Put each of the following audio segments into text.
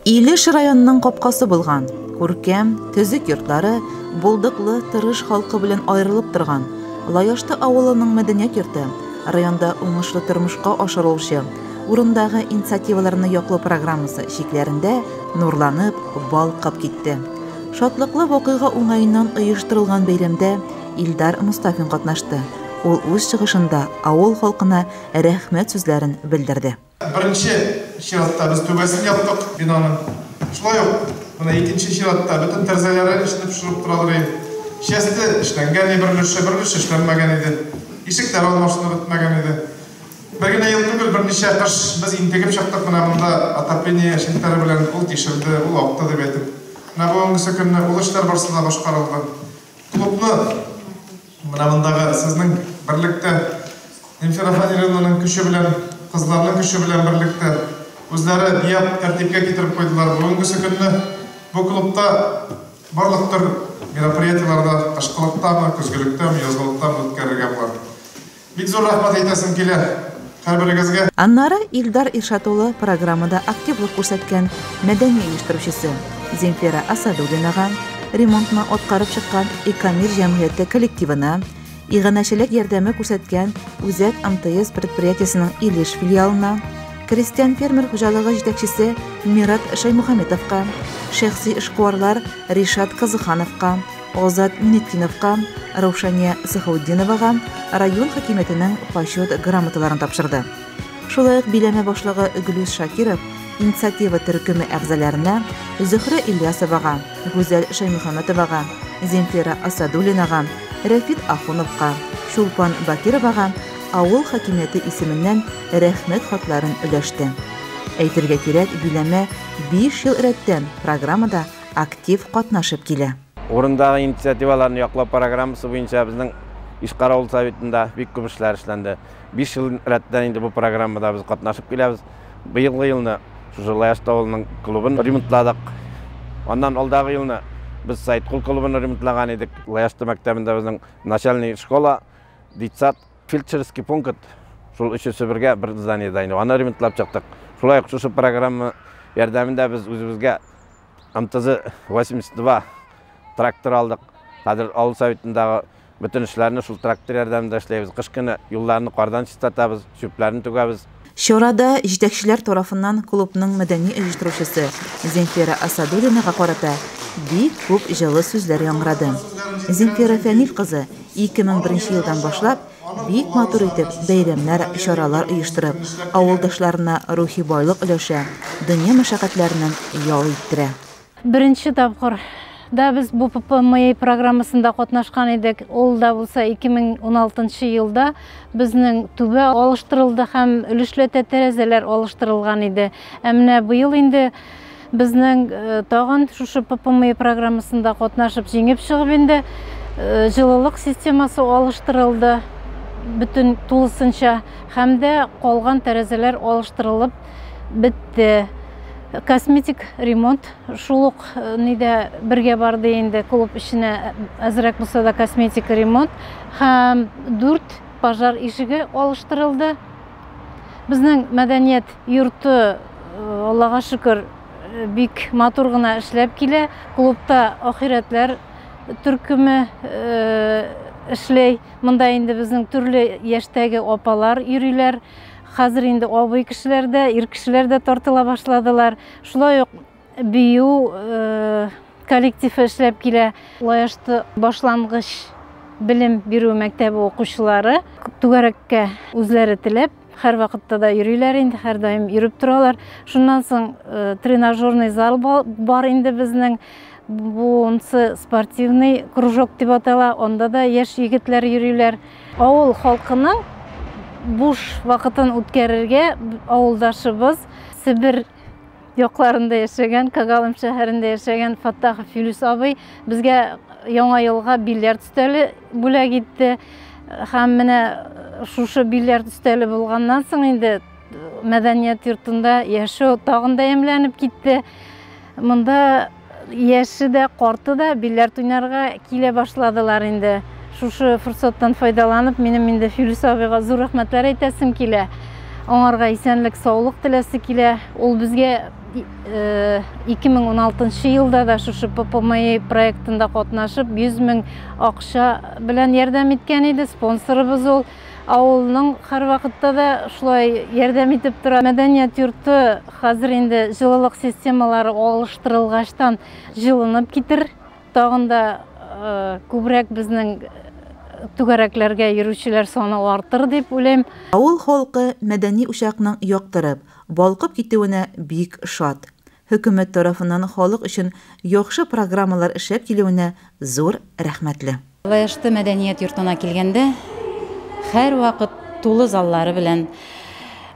Илеш районының капкасы булган, күркәм, төзек йортлары, булдыклы, тырыш халкы белән аерылып торган Лаяшты авылының мәдәният йорты районда уңышлы тормышка ашырылучы урындагы инициативаларны яклау программасы шикләрендә нурланып, балкып китте. Шатлыклы вакыйга уңаеннан оештырылган бәйрәмдә Илдар Мустафин катнашты. Ул үз чыгышында авыл халкына рәхмәт сүзләрен белдерде. Birinci şiratта biz tövbesini yaptık binanın. Şulay yok. Buna ikinci şiratта bütün terzeleri işini pişirip duraları. Şesti işlengen, bir işlenmegen idi. İşikler olmasını bitmegen idi. Bir güne yıl tügül bir neçe kış biz integip şaktık buna bunda atapini şintleri bilen ul tişirdi, ul aktı deb etip. Buna bu öngüsü günü ul işler barsında başkarıldı. Klubnu buna bundağı sizin birlikte Inferafanirina'nın küçü bilen kızlarının küçü bilen birlikte özleri biyap tertipke getirip koydular. Bugünkü günü bu klubda barlıktır merapariyatılarda, aşkılıkta mı, közgülükte mi, yazgılıkta mı ötkәрергә var. Бик зур рәхмәт әйтәсем килә һәрберегезгә. Аннары Илдар Иршат улы программада активлык күрсәткән мәдәни оештыручысы Земфира Асадуллинага, ремонтны аткарып чыккан Экамир җәмгыяте коллективына, иганәчелек ярдәме күрсәткән Үзәк МТС предприятиесенең Илеш филиалына, крестьян фермер хуҗалыгы җитәкчесе Мират Шаймөхәммәтовка, шәхси эшкуарлар Ришат Кызыхановка, Азат Минетдиновка, Раушания Сахауддиновага район хакимиятенең почет грамоталарын тапшырды. Шулай ук биләмә башлыгы Гөлүс Шакиров инициатива төркеме әгъзаларына Зөһрә Ильясовага, Гүзәл Шаймөхәммәтовага, Земфира Асадуллинага, Рәфит Ахуновка, Шулпан Бакировага авыл хакимияте исеменнән рәхмәт хатларын өләште. Әйтергә кирәк, биләмә 5 ел рәттән программада актив катнашып килә. Урындагы инициативаларны яклау программасы буенча безнең иш каравыл советында бик күп эшләр эшләнде. 5 ел рәттән инде бу программада без катнашып киләбез. Быелгы елны шушы Лаяшты авылының клубын ремонтладык. Аннан алдагы елны biz Сайткул клубын ремонтлаган идек. Лаяшты мәктәбендә безнең начальный школа, детсад, фельдшерский пункт шул өчесе бергә бер зданиедә инде. Аны ремонтлап чыктык. Шулай ук шушы программа ярдәмендә без үзебезгә МТЗ-82 трактор алдык. Хәзер авыл советындагы bütün эшләрне шул трактор ярдәмендә эшләйбез. Кыш көне юлларны кардан чистартабыз, чүпләрне түгәбез. Чорада җитәкчеләр тарафыннан клубның мәдәни оештыручысы Земфира Асадуллинага карата бик күп җылы сүзләр яңгырады. Земфира Фәнил кызы 2001 елдан башлап бик матур итеп бәйрәмнәр, чаралар оештырып, авылдашларына рухи байлык өләшә, дөнья мәшәкатьләреннән ял иттерә. Беренче тапкыр да без бу ППМ программасында катнашкан идек. Ул да булса 2016 елда безнең түбә алыштырылды һәм өлешләтә тәрәзәләр алыштырылган иде. Ә менә быел инде безнең тагын шушы ППМ программасында катнашып җиңеп чыгып инде җылылык системасы алыштырылды. Bütün тулысынча һәм дә калган тәрәзәләр алыштырылып бетте. Косметик ремонт шулук нидә бергә барды инде клуб эшенә әзрәк булса да косметик ремонт һәм 4 пожар ишеге алыштырылды. Безнең мәдәният йорты Аллага шөкер бик матур гына эшләп килә. Клубта ахирәтләр төркеме эшләй. Монда инде безнең төрле яшьтәге апалар йөриләр. Хәзер инде абый кешеләр дә, ир кешеләр дә тартыла башладылар. Шулай ук бию коллектив эшләп килә. Лаяшты башлангыч белем бирү мәктәбе укучылары түгәрәккә үзләре теләп һәр вакытта да йөриләр инде, һәр даим йөреп торалар. Шуннан соң тренажерный зал бар инде безнең. Бунсы спортивный кружок дип атала. Онда да яшь егетләр йөриләр. Авыл халкының буш вакытын үткәрергә авылдашыбыз Себер якларында яшәгән, Кагалым шәһәрендә яшәгән Фаттахов Филүс абый безгә яңа елга бильярд өстәле бүләк итте. Һәм менә шушы бильярд өстәле булганнан соң инде мәдәният йортында яшәү тагын да ямьләнеп китте. Монда яше дә, карты да бильярд уйнарга килә башладылар инде. Шушы фурсаттан файдаланып, минем инде Филүс абыйга зур рәхмәтләр әйтәсем килә. Аңарга исәнлек, саулык теләсе килә. Ул безгә 2016 елда да шушы ППМИ проектында катнашып 100 000 акча белән ярдәм иткән иде. Спонсорыбыз ул. Авылның һәр вакытта да шулай ярдәм итеп тора. Мәдәният йорты хәзер инде җылылык системалары алыштырылгаштан җылынып китер. Тагын да күбрәк безнең түгәрәкләргә йөрүчеләр саны артыр дип уйлыйм. Авыл халкы мәдәни учакның яктырып, балкып китүенә бик шат. Хөкүмәт тарафыннан халык өчен яхшы программалар эшләп килүенә зур рәхмәтле. Лаешты мәдәният йортына килгәндә, һәр вакыт тулы заллары белән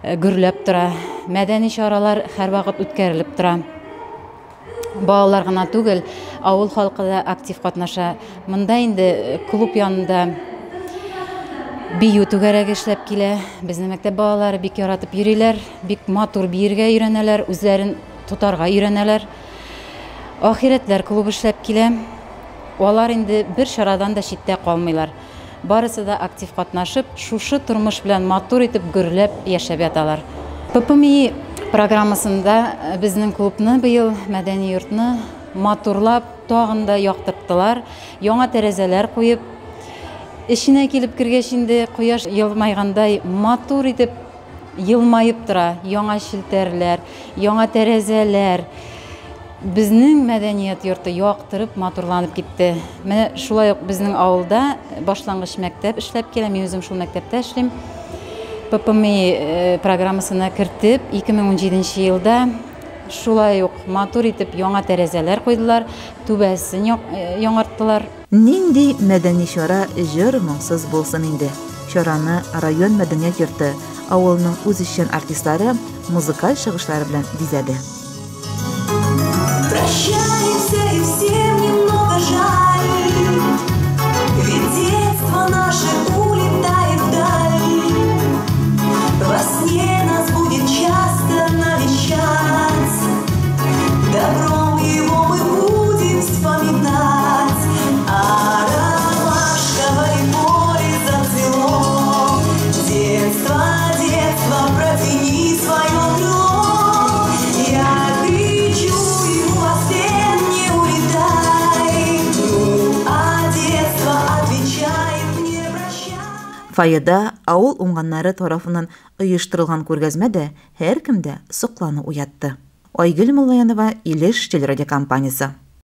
гөрләп тора. Мәдәни чаралар һәр вакыт үткәрелеп тора. Балалар гына түгел, авыл халкы да актив катнаша. Монда инде клуб янында бию түгәрәге эшләп килә. Безнең мәктәп балалары бик яратып йөриләр, бик матур биергә өйрәнәләр, үзләрен тотарга өйрәнәләр. Ахирәтләр клубы эшләп килә. Алар инде бер чарадан да читтә калмыйлар. Барысы да актив катнашып, шушы тормыш белән матур итеп гөрләп яшәп яталар. ППМИ программасында безнең клубны быел мәдәни йортны матурлап, тагын да яктырттылар. Яңа тәрәзәләр куеп, эченә килеп кергәч инде кояш елмайгандай матур итеп елмаеп тора. Яңа шелтәрләр, яңа тәрәзәләр. Безнең мәдәният йорты яктырып, матурланып китте. Менә шулай ук безнең авылда башлангыч мәктәп эшләп килә. Мин үзем шул мәктәптә эшлим. ППМИ программасына кертеп, 2017 елда шулай ук матур итеп яңа тәрәзәләр куйдылар, түбәсен яңарттылар. Нинди мәдәни чара җыр моңсыз булсын инде. Чараны район мәдәният йорты, авылның үзешчән артистлары музыкаль чыгышлары белән бизәде. Прощаемся и всем немного жаль, ведь детство наше улетает вдаль. Во сне нас будет часто навещать, добром его мы будем вспоминать. А ромашковое поле зацвело, детство, детство, протяни свое крыло. Я кричу ему во стен, не улетай, ну а детство отвечает мне прощай. Фаяда авыл уңганнары тарафыннан оештырылган күргәзмәдә һәркемдә соклану уятты. Айгөл Муллаянова, Илеш телерадиокомпаниясе.